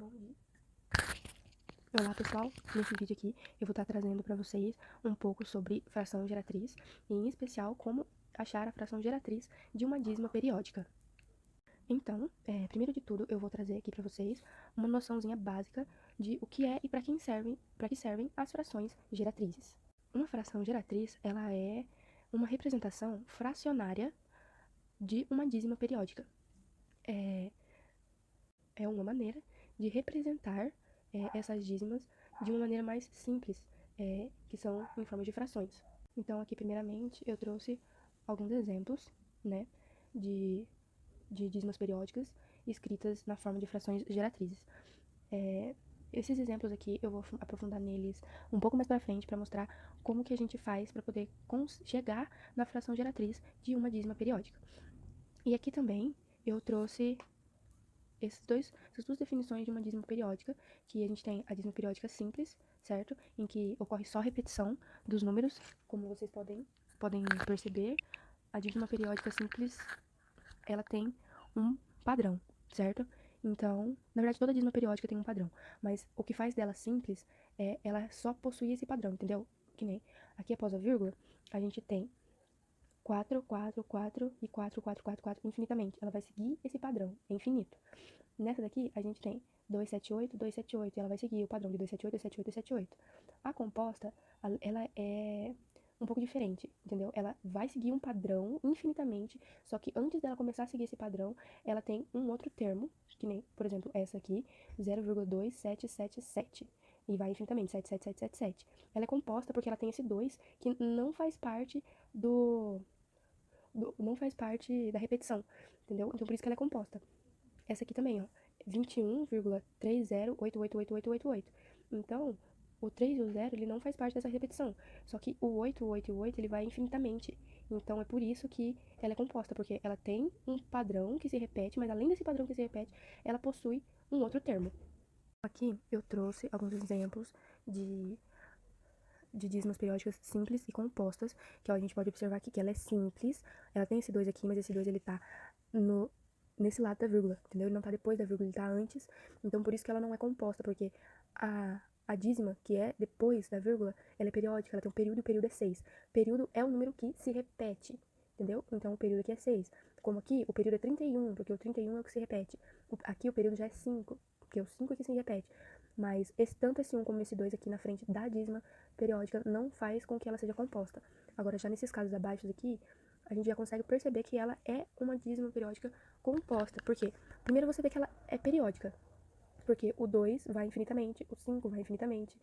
Bom dia. Olá pessoal, nesse vídeo aqui eu vou estar trazendo para vocês um pouco sobre fração geratriz, e em especial como achar a fração geratriz de uma dízima periódica. Então, primeiro de tudo eu vou trazer aqui para vocês uma noçãozinha básica de o que é e para que servem as frações geratrizes. Uma fração geratriz, ela é uma representação fracionária de uma dízima periódica. É uma maneira de representar essas dízimas de uma maneira mais simples, que são em forma de frações. Então, aqui, primeiramente, eu trouxe alguns exemplos, né, de dízimas periódicas escritas na forma de frações geratrizes. Esses exemplos aqui, eu vou aprofundar neles um pouco mais pra frente para mostrar como que a gente faz para poder chegar na fração geratriz de uma dízima periódica. E aqui também eu trouxe essas duas definições de uma dízima periódica, que a gente tem a dízima periódica simples, certo? Em que ocorre só repetição dos números, como vocês podem perceber. A dízima periódica simples, ela tem um padrão, certo? Então, na verdade, toda dízima periódica tem um padrão, mas o que faz dela simples é ela só possuir esse padrão, entendeu? Que nem aqui após a vírgula, a gente tem 4, 4, 4 e 4, 4, 4, 4 infinitamente. Ela vai seguir esse padrão, é infinito. Nessa daqui, a gente tem 278, 278, e ela vai seguir o padrão de 278, 278, 278. A composta, ela é um pouco diferente, entendeu? Ela vai seguir um padrão infinitamente, só que antes dela começar a seguir esse padrão, ela tem um outro termo, que nem, por exemplo, essa aqui, 0,2777. E vai infinitamente, 77777. Ela é composta porque ela tem esse 2 que não faz parte não faz parte da repetição, entendeu? Então por isso que ela é composta. Essa aqui também, ó, 21,30888888. Então, o 3 e o 0, ele não faz parte dessa repetição. Só que o 8, o 8 e o 8, ele vai infinitamente. Então, é por isso que ela é composta, porque ela tem um padrão que se repete, mas além desse padrão que se repete, ela possui um outro termo. Aqui eu trouxe alguns exemplos de dízimas periódicas simples e compostas, que ó, a gente pode observar aqui que ela é simples, ela tem esse 2 aqui, mas esse 2 ele tá nesse lado da vírgula, entendeu? Ele não tá depois da vírgula, ele tá antes, então por isso que ela não é composta, porque a dízima, que é depois da vírgula, ela é periódica, ela tem um período e o período é 6. Período é um número que se repete, entendeu? Então o período aqui é 6. Como aqui, o período é 31, porque o 31 é o que se repete. Aqui o período já é 5, porque o 5 aqui se repete. Mas tanto esse 1 como esse 2 aqui na frente da dízima periódica não faz com que ela seja composta. Agora, já nesses casos abaixo aqui, a gente já consegue perceber que ela é uma dízima periódica composta. Por quê? Primeiro você vê que ela é periódica, porque o 2 vai infinitamente, o 5 vai infinitamente.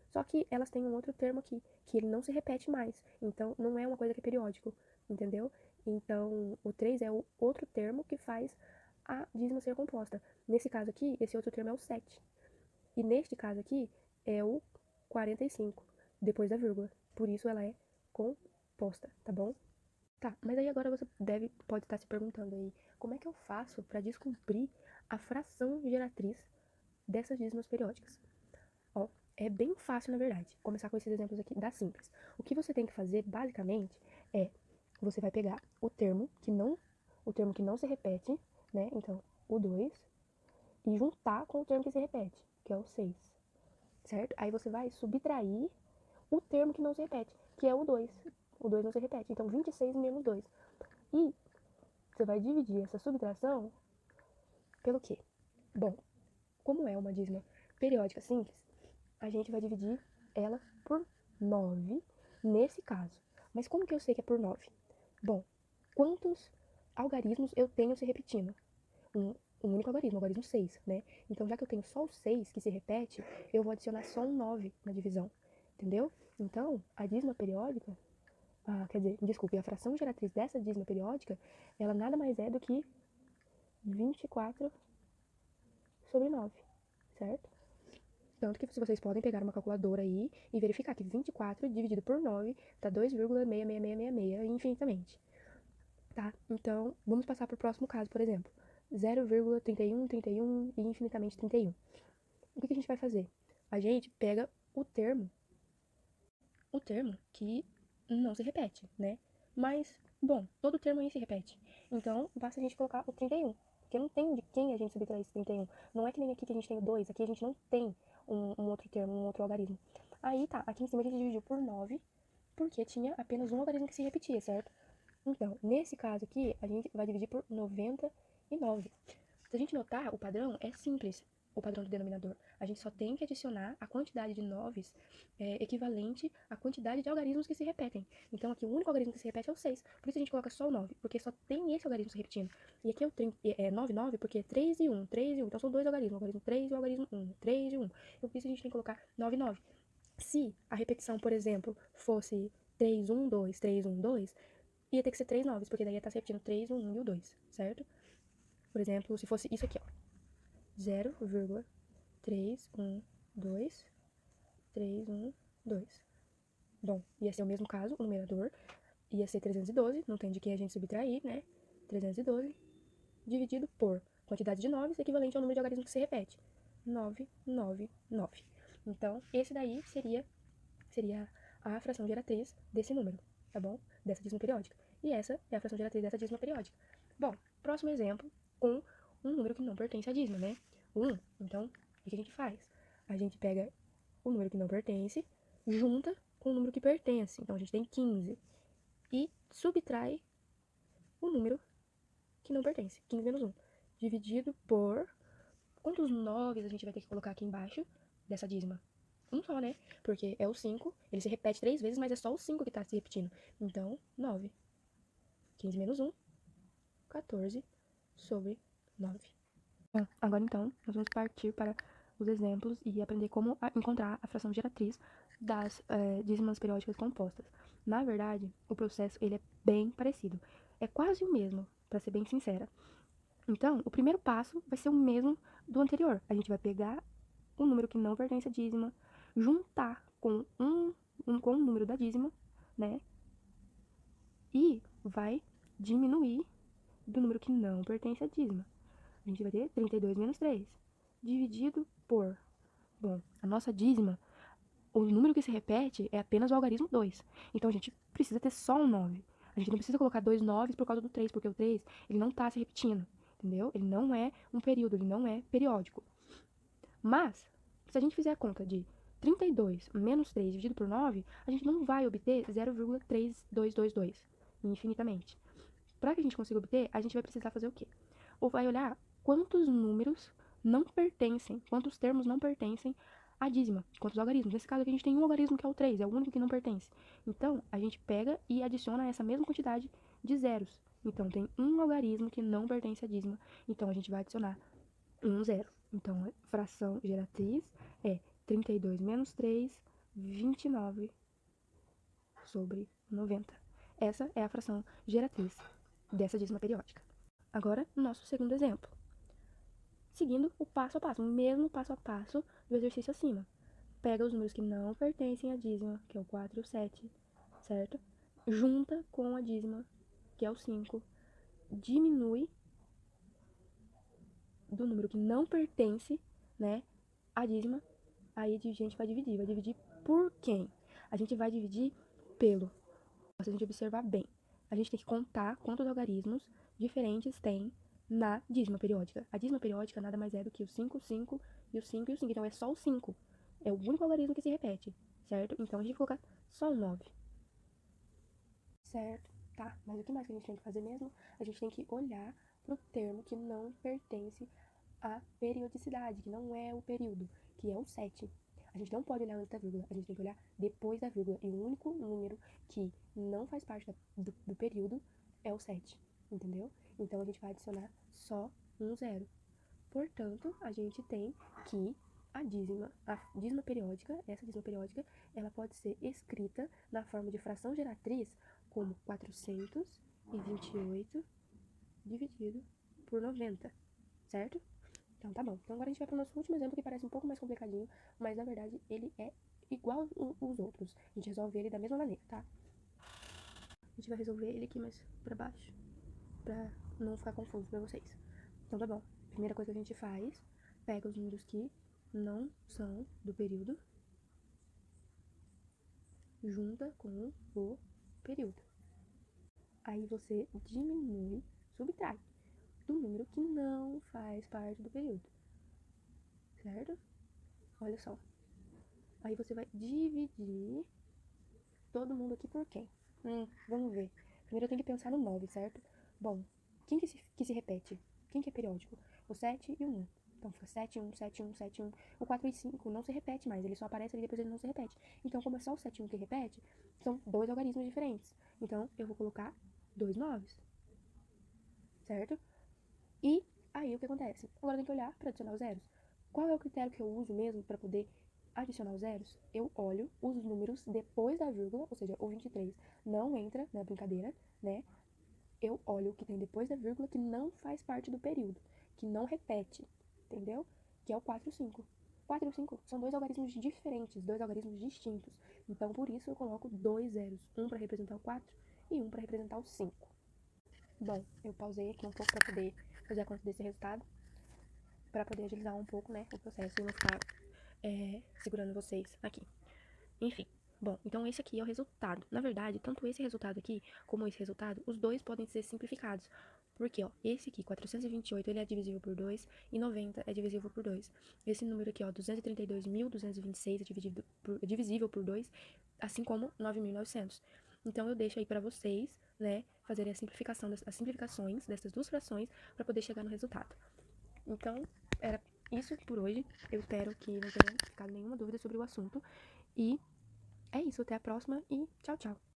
Só que elas têm um outro termo aqui, que ele não se repete mais. Então, não é uma coisa que é periódico, entendeu? Então, o 3 é o outro termo que faz a dízima ser composta. Nesse caso aqui, esse outro termo é o 7. E neste caso aqui, é o 45, depois da vírgula. Por isso ela é composta, tá bom? Tá, mas aí agora você pode estar se perguntando aí, como é que eu faço para descobrir a fração geratriz dessas dízimas periódicas? Ó, é bem fácil na verdade, começar com esses exemplos aqui da simples. O que você tem que fazer, basicamente, é, você vai pegar o termo que não se repete, né, então, o 2, e juntar com o termo que se repete, que é o 6, certo? Aí você vai subtrair o termo que não se repete, que é o 2. O 2 não se repete, então 26 menos 2. E você vai dividir essa subtração pelo quê? Bom, como é uma dízima periódica simples, a gente vai dividir ela por 9 nesse caso. Mas como que eu sei que é por 9? Bom, quantos algarismos eu tenho se repetindo? Um único algarismo, o algarismo 6, né? Então, já que eu tenho só o 6 que se repete, eu vou adicionar só um 9 na divisão, entendeu? Então, a dízima periódica, a fração geratriz dessa dízima periódica, ela nada mais é do que 24 sobre 9, certo? Tanto que vocês podem pegar uma calculadora aí e verificar que 24 dividido por 9 dá 2,66666 infinitamente, tá? Então, vamos passar para o próximo caso, por exemplo. 0,31, 31 e infinitamente 31. O que a gente vai fazer? A gente pega o termo que não se repete, né? Mas, bom, todo termo aí se repete. Então, basta a gente colocar o 31. porque não tem de quem a gente subtrair esse 31. Não é que nem aqui que a gente tem o 2, aqui a gente não tem um outro termo, um outro algarismo. Aí tá, aqui em cima a gente dividiu por 9, porque tinha apenas um algarismo que se repetia, certo? Então, nesse caso aqui, a gente vai dividir por 99. Se a gente notar, o padrão é simples, o padrão do denominador. A gente só tem que adicionar a quantidade de noves equivalente à quantidade de algarismos que se repetem. Então, aqui o único algarismo que se repete é o 6. Por isso a gente coloca só o 9, porque só tem esse algarismo se repetindo. E aqui é o 9, 9, porque é 3 e 1, 3 e 1. Então, são dois algarismos, o algarismo 3 e o algarismo 1, 3 e 1. Então, por isso a gente tem que colocar 9, 9. Se a repetição, por exemplo, fosse 3, 1, 2, 3, 1, 2, ia ter que ser 3 noves, porque daí ia estar se repetindo 3, o 1 e o 2, certo? Por exemplo, se fosse isso aqui, ó. 0,312, 312. Bom, ia ser o mesmo caso, o numerador ia ser 312, não tem de quem a gente subtrair, né? 312 dividido por quantidade de noves equivalente ao número de algarismos que se repete. 999. Então, esse daí seria a fração geratriz desse número, tá bom? Dessa dízima periódica. E essa é a fração geratriz dessa dízima periódica. Bom, próximo exemplo com um número que não pertence à dízima, né? 1. Então, o que a gente faz? A gente pega o número que não pertence, junta com o número que pertence. Então, a gente tem 15. E subtrai o número que não pertence. 15 menos 1. Dividido por... Quantos noves a gente vai ter que colocar aqui embaixo dessa dízima? Um só, né? Porque é o 5, ele se repete 3 vezes, mas é só o 5 que tá se repetindo. Então, 9. 15 menos 1, 14 sobre 9. Bom, agora então, nós vamos partir para os exemplos e aprender como encontrar a fração geratriz das dízimas periódicas compostas. Na verdade, o processo ele é bem parecido. É quase o mesmo, para ser bem sincera. Então, o primeiro passo vai ser o mesmo do anterior. A gente vai pegar um número que não pertence à dízima, juntar com com o número da dízima, né? E vai diminuir do número que não pertence à dízima. A gente vai ter 32 menos 3, dividido por... Bom, a nossa dízima, o número que se repete é apenas o algarismo 2. Então, a gente precisa ter só um 9. A gente não precisa colocar dois 9 por causa do 3, porque o 3 ele não está se repetindo, entendeu? Ele não é um período, ele não é periódico. Mas, se a gente fizer a conta de 32 menos 3 dividido por 9, a gente não vai obter 0,3222 infinitamente. Para que a gente consiga obter, a gente vai precisar fazer o quê? Ou vai olhar quantos números não pertencem, quantos termos não pertencem à dízima, quantos algarismos. Nesse caso aqui a gente tem um algarismo que é o 3, é o único que não pertence. Então, a gente pega e adiciona essa mesma quantidade de zeros. Então, tem um algarismo que não pertence à dízima. Então, a gente vai adicionar um zero. Então, a fração geratriz é 32 menos 3, 29 sobre 90. Essa é a fração geratriz dessa dízima periódica. Agora, nosso segundo exemplo. Seguindo o passo a passo, o mesmo passo a passo do exercício acima. Pega os números que não pertencem à dízima, que é o 4 e o 7, certo? Junta com a dízima, que é o 5. Diminui do número que não pertence, né, à dízima. Aí a gente vai dividir. Vai dividir por quem? A gente vai dividir pelo. Se a gente observar bem, a gente tem que contar quantos algarismos diferentes tem na dízima periódica. A dízima periódica nada mais é do que o 5, 5 e o 5 e o 5. Então é só o 5. É o único algarismo que se repete, certo? Então a gente vai colocar só o 9. Certo? Tá, mas o que mais que a gente tem que fazer mesmo? A gente tem que olhar pro termo que não pertence à periodicidade, que não é o período, que é o 7. A gente não pode olhar antes da vírgula, a gente tem que olhar depois da vírgula. E o único número que não faz parte do período é o 7, entendeu? Então a gente vai adicionar só um zero. Portanto, a gente tem que a dízima periódica, essa dízima periódica, ela pode ser escrita na forma de fração geratriz como 428 dividido por 90, certo? Então tá bom. Então agora a gente vai para o nosso último exemplo que parece um pouco mais complicadinho, mas na verdade ele é igual os outros. A gente resolve ele da mesma maneira, tá? A gente vai resolver ele aqui mais para baixo, para não ficar confuso para vocês. Então tá bom. Primeira coisa que a gente faz, pega os números que não são do período, junta com o período. Aí você diminui, subtrai do número que não faz parte do período, certo? Olha só. Aí você vai dividir todo mundo aqui por quem? Vamos ver. Primeiro eu tenho que pensar no 9, certo? Bom, quem que se repete? Quem que é periódico? O 7 e o 1. Então fica 7, 1, 7, 1, 7, 1. O 4 e 5 não se repete mais, ele só aparece ali e depois ele não se repete. Então, como é só o 7 e 1 que repete, são dois algarismos diferentes. Então, eu vou colocar dois 9, certo? E aí o que acontece? Agora eu tenho que olhar para adicionar os zeros. Qual é o critério que eu uso mesmo para poder adicionar os zeros? Eu olho os números depois da vírgula, ou seja, o 23 não entra na brincadeira, né? Eu olho o que tem depois da vírgula que não faz parte do período, que não repete, entendeu? Que é o 4 e o 5. 4 e o 5 são dois algarismos diferentes, dois algarismos distintos. Então, por isso, eu coloco dois zeros. Um para representar o 4 e um para representar o 5. Bom, eu pausei aqui um pouco para poder fazer a conta desse resultado, para poder agilizar um pouco, né, o processo e não ficar segurando vocês aqui. Enfim, bom, então esse aqui é o resultado. Na verdade, tanto esse resultado aqui como esse resultado, os dois podem ser simplificados. Porque, ó, esse aqui, 428, ele é divisível por 2 e 90 é divisível por 2. Esse número aqui, ó, 232.226 é divisível por 2, assim como 9.900. Então, eu deixo aí para vocês, né, fazerem as simplificações dessas duas frações para poder chegar no resultado. Então, era isso por hoje. Eu espero que não tenha ficado nenhuma dúvida sobre o assunto. E é isso, até a próxima e tchau, tchau.